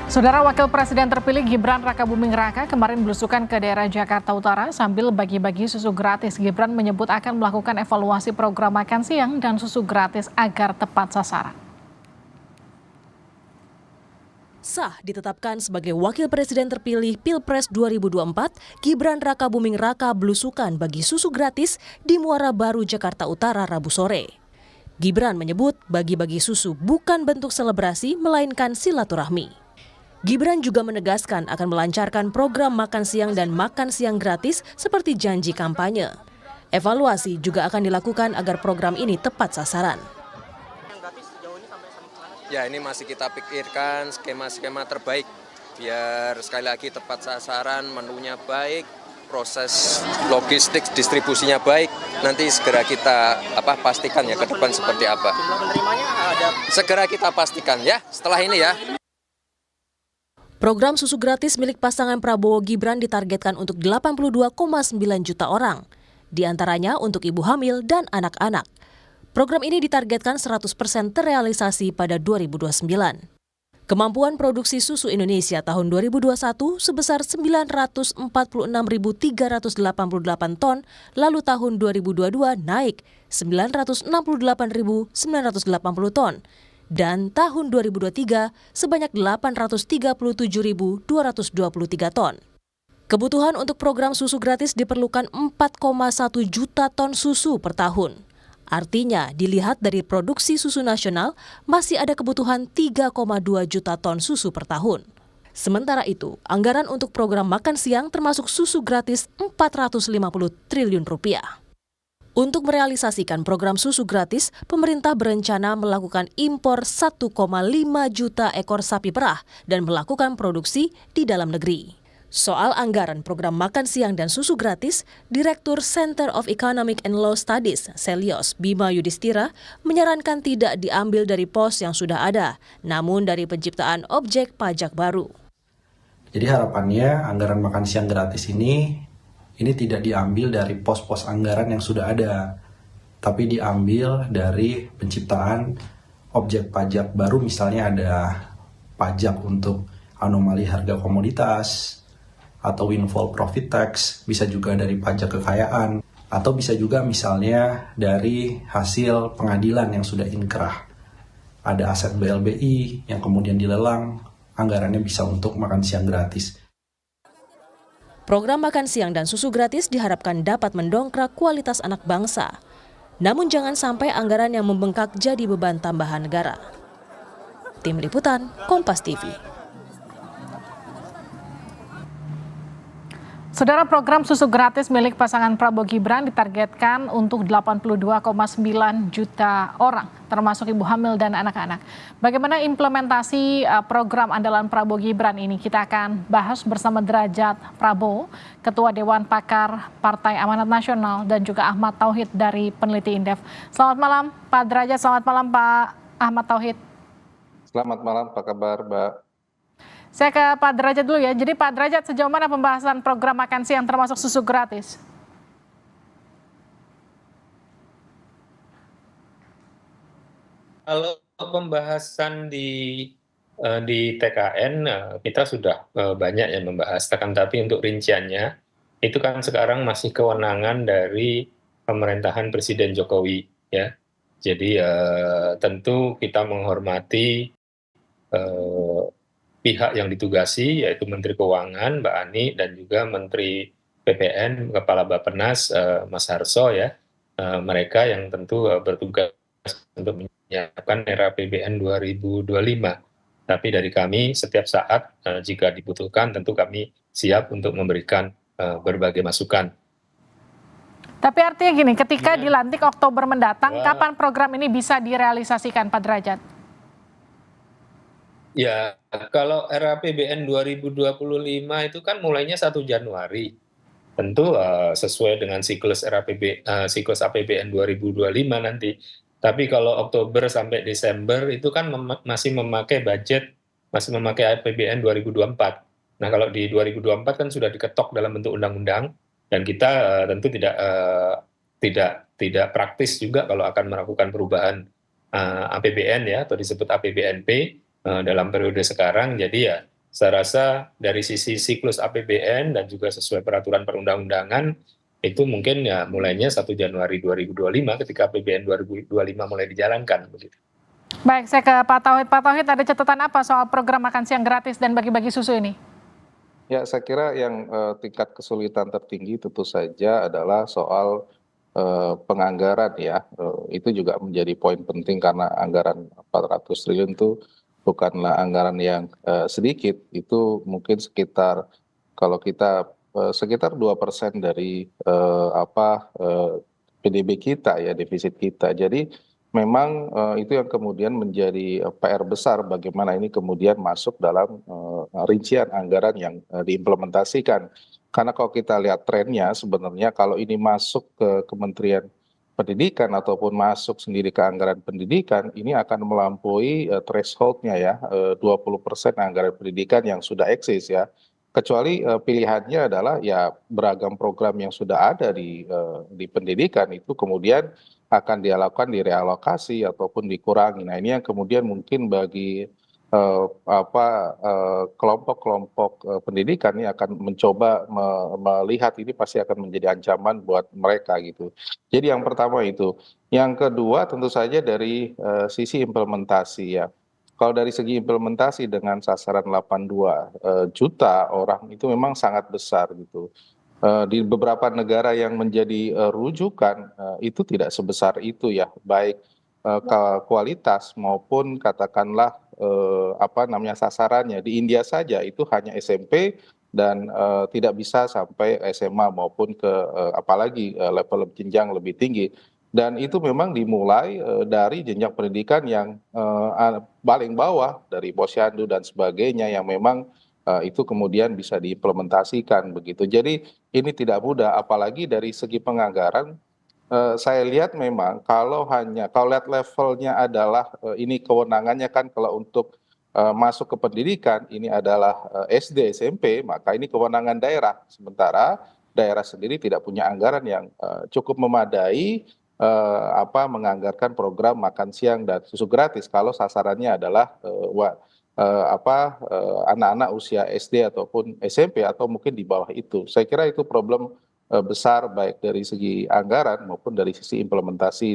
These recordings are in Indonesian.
Saudara Wakil Presiden terpilih Gibran Rakabuming Raka kemarin belusukan ke daerah Jakarta Utara sambil bagi-bagi susu gratis. Gibran menyebut akan melakukan evaluasi program makan siang dan susu gratis agar tepat sasaran. Sah ditetapkan sebagai Wakil Presiden terpilih Pilpres 2024, Gibran Rakabuming Raka belusukan bagi susu gratis di Muara Baru, Jakarta Utara, Rabu sore. Gibran menyebut bagi-bagi susu bukan bentuk selebrasi, melainkan silaturahmi. Gibran juga menegaskan akan melancarkan program makan siang dan makan siang gratis seperti janji kampanye. Evaluasi juga akan dilakukan agar program ini tepat sasaran. Ya, ini masih kita pikirkan skema-skema terbaik biar sekali lagi tepat sasaran, menunya baik, proses logistik distribusinya baik. Nanti segera kita pastikan ya ke depan seperti apa. Jumlah penerimanya ada. Segera kita pastikan ya setelah ini ya. Program susu gratis milik pasangan Prabowo Gibran ditargetkan untuk 82,9 juta orang, di antaranya untuk ibu hamil dan anak-anak. Program ini ditargetkan 100% terrealisasi pada 2029. Kemampuan produksi susu Indonesia tahun 2021 sebesar 946.388 ton, lalu tahun 2022 naik 968.980 ton. Dan tahun 2023 sebanyak 837.223 ton. Kebutuhan untuk program susu gratis diperlukan 4,1 juta ton susu per tahun. Artinya, dilihat dari produksi susu nasional, masih ada kebutuhan 3,2 juta ton susu per tahun. Sementara itu, anggaran untuk program makan siang termasuk susu gratis 450 triliun rupiah. Untuk merealisasikan program susu gratis, pemerintah berencana melakukan impor 1,5 juta ekor sapi perah dan melakukan produksi di dalam negeri. Soal anggaran program makan siang dan susu gratis, Direktur Center of Economic and Law Studies, Selyos Bima Yudhistira, menyarankan tidak diambil dari pos yang sudah ada, namun dari penciptaan objek pajak baru. Jadi harapannya anggaran makan siang gratis ini tidak diambil dari pos-pos anggaran yang sudah ada, tapi diambil dari penciptaan objek pajak baru, misalnya ada pajak untuk anomali harga komoditas, atau windfall profit tax, bisa juga dari pajak kekayaan, atau bisa juga misalnya dari hasil pengadilan yang sudah inkrah. Ada aset BLBI yang kemudian dilelang, anggarannya bisa untuk makan siang gratis. Program makan siang dan susu gratis diharapkan dapat mendongkrak kualitas anak bangsa. Namun jangan sampai anggaran yang membengkak jadi beban tambahan negara. Tim Liputan, Kompas TV. Saudara, program susu gratis milik pasangan Prabowo Gibran ditargetkan untuk 82,9 juta orang, termasuk ibu hamil dan anak-anak. Bagaimana implementasi program andalan Prabowo Gibran ini? Kita akan bahas bersama Derajat Prabowo, Ketua Dewan Pakar Partai Amanat Nasional, dan juga Ahmad Tauhid dari Peneliti Indef. Selamat malam Pak Derajat, selamat malam Pak Ahmad Tauhid. Selamat malam, apa kabar Mbak? Saya ke Pak Derajat dulu ya. Jadi Pak Derajat, sejauh mana pembahasan program makan siang termasuk susu gratis? Kalau pembahasan di TKN kita sudah banyak yang membahas, tapi untuk rinciannya itu kan sekarang masih kewenangan dari pemerintahan Presiden Jokowi, ya. Jadi tentu kita menghormati pihak yang ditugasi, yaitu Menteri Keuangan Mbak Ani dan juga Menteri PPN Kepala Bappenas Mas Harso, ya. Mereka yang tentu bertugas untuk menyiapkan RAPBN 2025. Tapi dari kami setiap saat jika dibutuhkan tentu kami siap untuk memberikan berbagai masukan. Tapi artinya gini, ketika dilantik Oktober mendatang, kapan program ini bisa direalisasikan Pak Derajat? Ya, kalau RAPBN 2025 itu kan mulainya 1 Januari. Tentu sesuai dengan siklus siklus APBN 2025 nanti. Tapi kalau Oktober sampai Desember itu kan masih memakai budget, masih memakai APBN 2024. Nah, kalau di 2024 kan sudah diketok dalam bentuk undang-undang, dan kita tentu tidak praktis juga kalau akan melakukan perubahan APBN, ya, atau disebut APBNP dalam periode sekarang. Jadi ya saya rasa dari sisi siklus APBN dan juga sesuai peraturan perundang-undangan itu mungkin ya mulainya 1 Januari 2025 ketika APBN 2025 mulai dijalankan begitu. Baik, saya ke Pak Tauhid. Pak Tauhid, ada catatan apa soal program makan siang gratis dan bagi-bagi susu ini? Ya, saya kira yang tingkat kesulitan tertinggi tentu saja adalah soal penganggaran ya. Itu juga menjadi poin penting karena anggaran 400 triliun itu bukanlah anggaran yang sedikit. Itu mungkin sekitar kalau kita sekitar 2% dari PDB kita ya, defisit kita. Jadi memang itu yang kemudian menjadi PR besar bagaimana ini kemudian masuk dalam rincian anggaran yang diimplementasikan. Karena kalau kita lihat trennya sebenarnya kalau ini masuk ke Kementerian Pendidikan ataupun masuk sendiri ke anggaran pendidikan, ini akan melampaui threshold-nya ya, 20% anggaran pendidikan yang sudah eksis ya. Kecuali pilihannya adalah ya beragam program yang sudah ada di pendidikan itu kemudian akan direalokasi ataupun dikurangi. Nah, ini yang kemudian mungkin bagi kelompok-kelompok pendidikan ini akan mencoba melihat ini pasti akan menjadi ancaman buat mereka gitu. Jadi yang pertama itu. Yang kedua tentu saja dari sisi implementasi ya. Kalau dari segi implementasi dengan sasaran 82 juta orang itu memang sangat besar gitu. Di beberapa negara yang menjadi rujukan itu tidak sebesar itu ya, baik kualitas maupun katakanlah sasarannya. Di India saja itu hanya SMP dan tidak bisa sampai SMA maupun ke apalagi level jenjang lebih tinggi. Dan itu memang dimulai dari jenjang pendidikan yang paling bawah dari posyandu dan sebagainya yang memang itu kemudian bisa diimplementasikan begitu. Jadi ini tidak mudah, apalagi dari segi penganggaran. Saya lihat memang kalau lihat levelnya adalah ini kewenangannya kan kalau untuk masuk ke pendidikan ini adalah SD, SMP, maka ini kewenangan daerah. Sementara daerah sendiri tidak punya anggaran yang cukup memadai menganggarkan program makan siang dan susu gratis kalau sasarannya adalah anak-anak usia SD ataupun SMP atau mungkin di bawah itu. Saya kira itu problem besar baik dari segi anggaran maupun dari sisi implementasi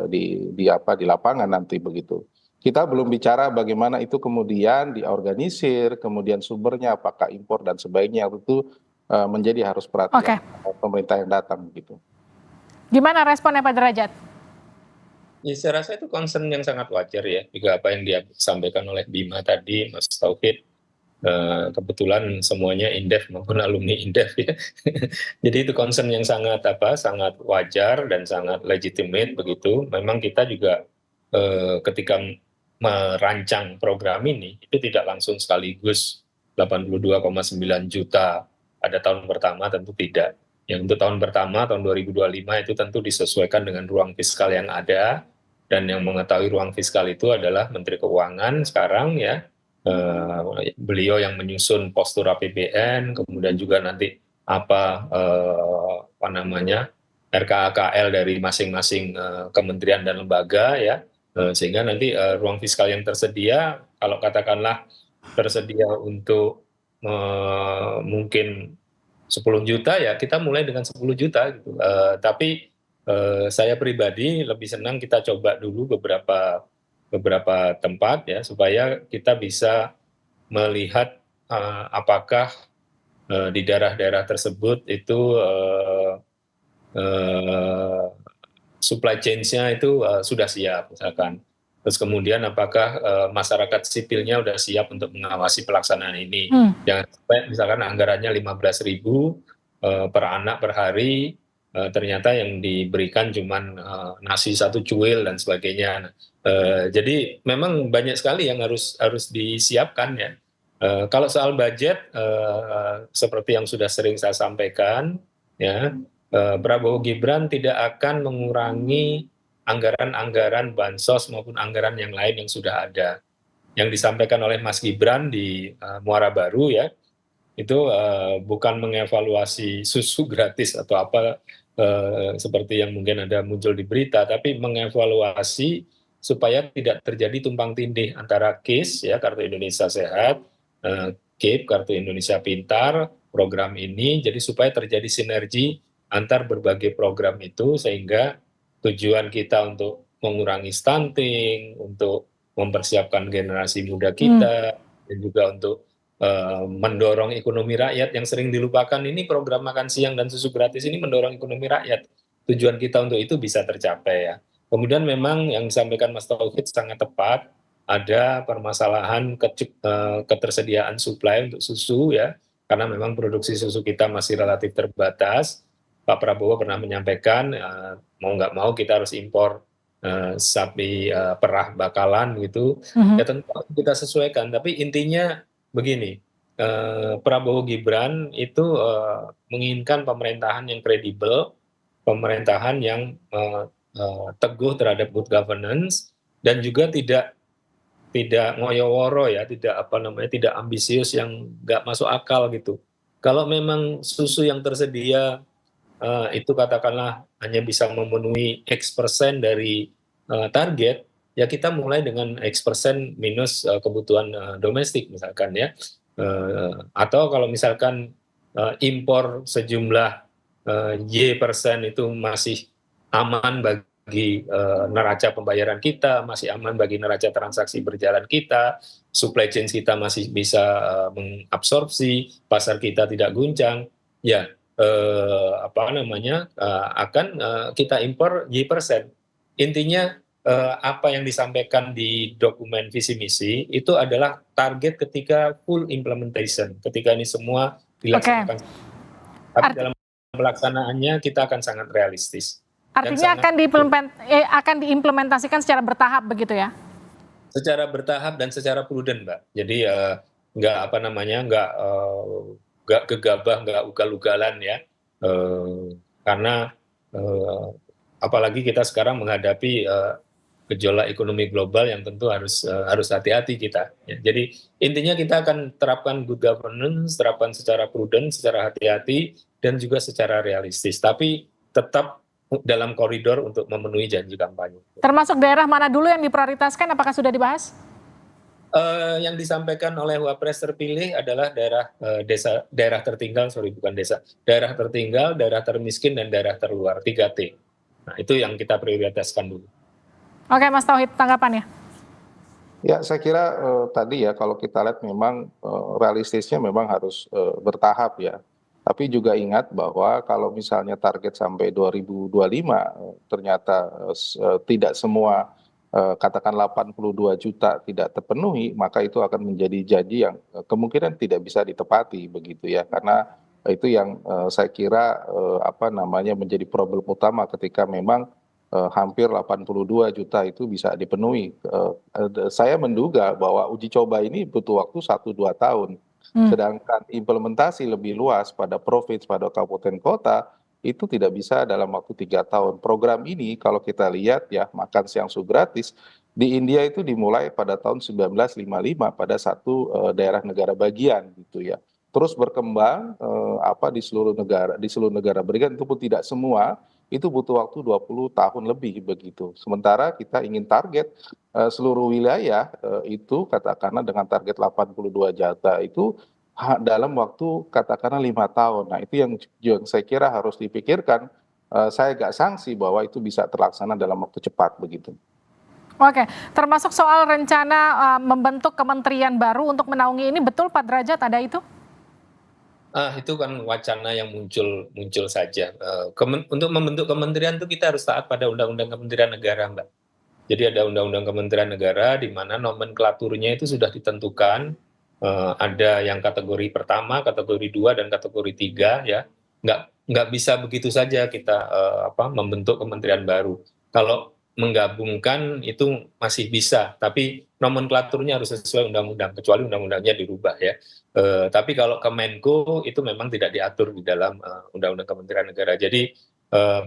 di lapangan nanti begitu. Kita belum bicara bagaimana itu kemudian diorganisir, kemudian sumbernya apakah impor dan sebagainya itu menjadi harus perhatian pemerintah yang datang begitu. Gimana responnya Pak Derajat? Ya, saya rasa itu concern yang sangat wajar ya, juga apa yang disampaikan oleh Bima tadi, Mas Tauhid. Kebetulan semuanya Indef maupun alumni Indef ya. Jadi itu concern yang sangat wajar dan sangat legitimate begitu. Memang kita juga ketika merancang program ini itu tidak langsung sekaligus 82,9 juta pada tahun pertama, tentu tidak. Yang untuk tahun pertama tahun 2025 itu tentu disesuaikan dengan ruang fiskal yang ada, dan yang mengetahui ruang fiskal itu adalah Menteri Keuangan sekarang ya. Beliau yang menyusun postur APBN, kemudian juga nanti RKAKL dari masing-masing kementerian dan lembaga ya, sehingga nanti ruang fiskal yang tersedia, kalau katakanlah tersedia untuk mungkin 10 juta ya kita mulai dengan 10 juta gitu. Tapi saya pribadi lebih senang kita coba dulu beberapa tempat ya supaya kita bisa melihat apakah di daerah-daerah tersebut itu supply chain-nya itu sudah siap misalkan. Terus kemudian apakah masyarakat sipilnya sudah siap untuk mengawasi pelaksanaan ini. Jangan sampai misalkan anggarannya 15.000 per anak per hari, ternyata yang diberikan cuman nasi 1 cuil dan sebagainya. Jadi memang banyak sekali yang harus disiapkan ya. Kalau soal budget seperti yang sudah sering saya sampaikan ya, Prabowo Gibran tidak akan mengurangi anggaran-anggaran bansos maupun anggaran yang lain yang sudah ada. Yang disampaikan oleh Mas Gibran di Muara Baru ya, itu bukan mengevaluasi susu gratis atau apa seperti yang mungkin ada muncul di berita, tapi mengevaluasi supaya tidak terjadi tumpang tindih antara KIS ya, Kartu Indonesia Sehat, KIP, Kartu Indonesia Pintar, program ini, jadi supaya terjadi sinergi antar berbagai program itu, sehingga tujuan kita untuk mengurangi stunting, untuk mempersiapkan generasi muda kita, dan juga untuk mendorong ekonomi rakyat yang sering dilupakan. Ini program makan siang dan susu gratis ini mendorong ekonomi rakyat. Tujuan kita untuk itu bisa tercapai ya. Kemudian memang yang disampaikan Mas Tauhid sangat tepat, ada permasalahan ketersediaan suplai untuk susu ya, karena memang produksi susu kita masih relatif terbatas. Pak Prabowo pernah menyampaikan mau nggak mau kita harus impor sapi perah bakalan gitu. Ya tentu kita sesuaikan, tapi intinya begini, Prabowo Gibran itu menginginkan pemerintahan yang kredibel, pemerintahan yang teguh terhadap good governance, dan juga tidak ngoyo-woro ya, tidak ambisius yang nggak masuk akal gitu. Kalau memang susu yang tersedia itu katakanlah hanya bisa memenuhi X% dari target, ya kita mulai dengan X% minus kebutuhan domestik misalkan ya. Atau kalau misalkan impor sejumlah Y% itu masih aman bagi neraca pembayaran kita, masih aman bagi neraca transaksi berjalan kita, supply chain kita masih bisa mengabsorpsi, pasar kita tidak guncang, ya akan kita impor Y%. Intinya apa yang disampaikan di dokumen visi misi itu adalah target ketika full implementation, ketika ini semua dilaksanakan. Tapi dalam pelaksanaannya kita akan sangat realistis. Artinya akan diimplementasikan secara bertahap begitu ya? Secara bertahap dan secara prudent, Mbak. Jadi nggak gegabah, nggak ugal-ugalan ya. Karena apalagi kita sekarang menghadapi gejolak ekonomi global yang tentu harus hati-hati kita. Ya. Jadi intinya kita akan terapkan good governance, terapkan secara prudent, secara hati-hati, dan juga secara realistis. Tapi tetap dalam koridor untuk memenuhi janji kampanye. Termasuk daerah mana dulu yang diprioritaskan? Apakah sudah dibahas? Yang disampaikan oleh Wapres terpilih adalah daerah tertinggal, daerah tertinggal, daerah termiskin, dan daerah terluar, 3T. Nah, itu yang kita prioritaskan dulu. Oke, Mas Tauhid, tanggapannya? Ya, saya kira tadi ya kalau kita lihat memang realistisnya memang harus bertahap ya. Tapi juga ingat bahwa kalau misalnya target sampai 2025 ternyata tidak semua katakan 82 juta tidak terpenuhi, maka itu akan menjadi janji yang kemungkinan tidak bisa ditepati begitu ya. Karena itu yang saya kira menjadi problem utama ketika memang hampir 82 juta itu bisa dipenuhi. Saya menduga bahwa uji coba ini butuh waktu 1-2 tahun. Sedangkan implementasi lebih luas pada provinsi, pada kabupaten kota, itu tidak bisa dalam waktu 3 tahun. Program ini kalau kita lihat ya, makan siang su gratis, di India itu dimulai pada tahun 1955 pada satu daerah negara bagian gitu ya. Terus berkembang di seluruh negara bagian itu pun tidak semua, itu butuh waktu 20 tahun lebih begitu. Sementara kita ingin target seluruh wilayah itu katakanlah dengan target 82 juta itu dalam waktu katakanlah 5 tahun. Nah itu yang saya kira harus dipikirkan. Saya agak sangsi bahwa itu bisa terlaksana dalam waktu cepat begitu. Oke, termasuk soal rencana membentuk kementerian baru untuk menaungi ini, betul Pak Derajat ada itu? Itu kan wacana yang muncul saja. Untuk membentuk kementerian itu kita harus taat pada Undang-Undang Kementerian Negara, Mbak. Jadi ada Undang-Undang Kementerian Negara di mana nomenklaturnya itu sudah ditentukan. Ada yang kategori pertama, kategori 2, dan kategori 3 ya. Nggak bisa begitu saja kita membentuk kementerian baru. Kalau menggabungkan itu masih bisa, tapi nomenklaturnya harus sesuai undang-undang, kecuali undang-undangnya dirubah ya. Tapi kalau Kemenko itu memang tidak diatur di dalam Undang-Undang Kementerian Negara. Jadi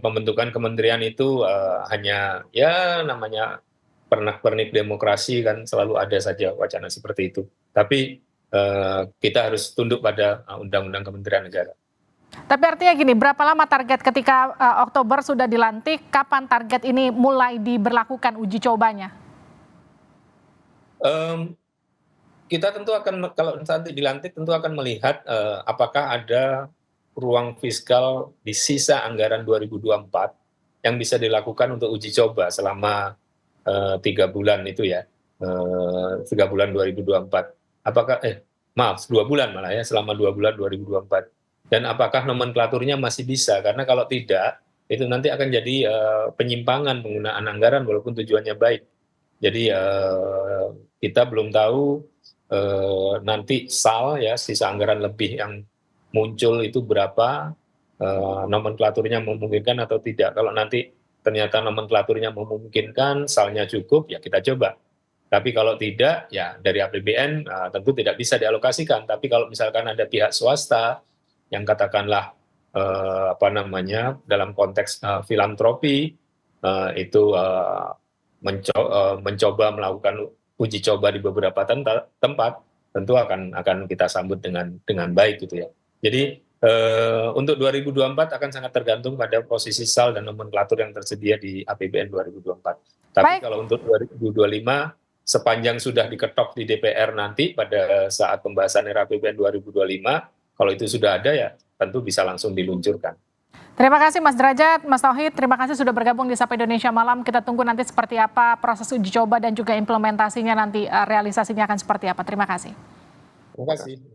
pembentukan kementerian itu hanya ya namanya pernak-pernik demokrasi kan, selalu ada saja wacana seperti itu. Tapi kita harus tunduk pada Undang-Undang Kementerian Negara. Tapi artinya gini, berapa lama target ketika Oktober sudah dilantik, kapan target ini mulai diberlakukan uji cobanya? kita tentu akan, kalau nanti dilantik tentu akan melihat apakah ada ruang fiskal di sisa anggaran 2024 yang bisa dilakukan untuk uji coba selama 3 bulan itu ya, 3 bulan 2024. Apakah 2 bulan malah ya, selama 2 bulan 2024. Dan apakah nomenklaturnya masih bisa? Karena kalau tidak, itu nanti akan jadi penyimpangan penggunaan anggaran walaupun tujuannya baik. Jadi kita belum tahu nanti SAL ya, sisa anggaran lebih yang muncul itu berapa, nomenklaturnya memungkinkan atau tidak. Kalau nanti ternyata nomenklaturnya memungkinkan, SAL-nya cukup, ya kita coba. Tapi kalau tidak, ya dari APBN tentu tidak bisa dialokasikan. Tapi kalau misalkan ada pihak swasta yang katakanlah dalam konteks filantropi itu mencoba melakukan uji coba di beberapa tempat, tentu akan kita sambut dengan baik gitu ya. Jadi untuk 2024 akan sangat tergantung pada posisi SAL dan nomenklatur yang tersedia di APBN 2024. Tapi kalau untuk 2025, sepanjang sudah diketok di DPR nanti pada saat pembahasan RAPBN 2025, kalau itu sudah ada ya tentu bisa langsung diluncurkan. Terima kasih Mas Derajat, Mas Tauhid, terima kasih sudah bergabung di Sapa Indonesia Malam. Kita tunggu nanti seperti apa proses uji coba dan juga implementasinya nanti realisasinya akan seperti apa. Terima kasih. Terima kasih.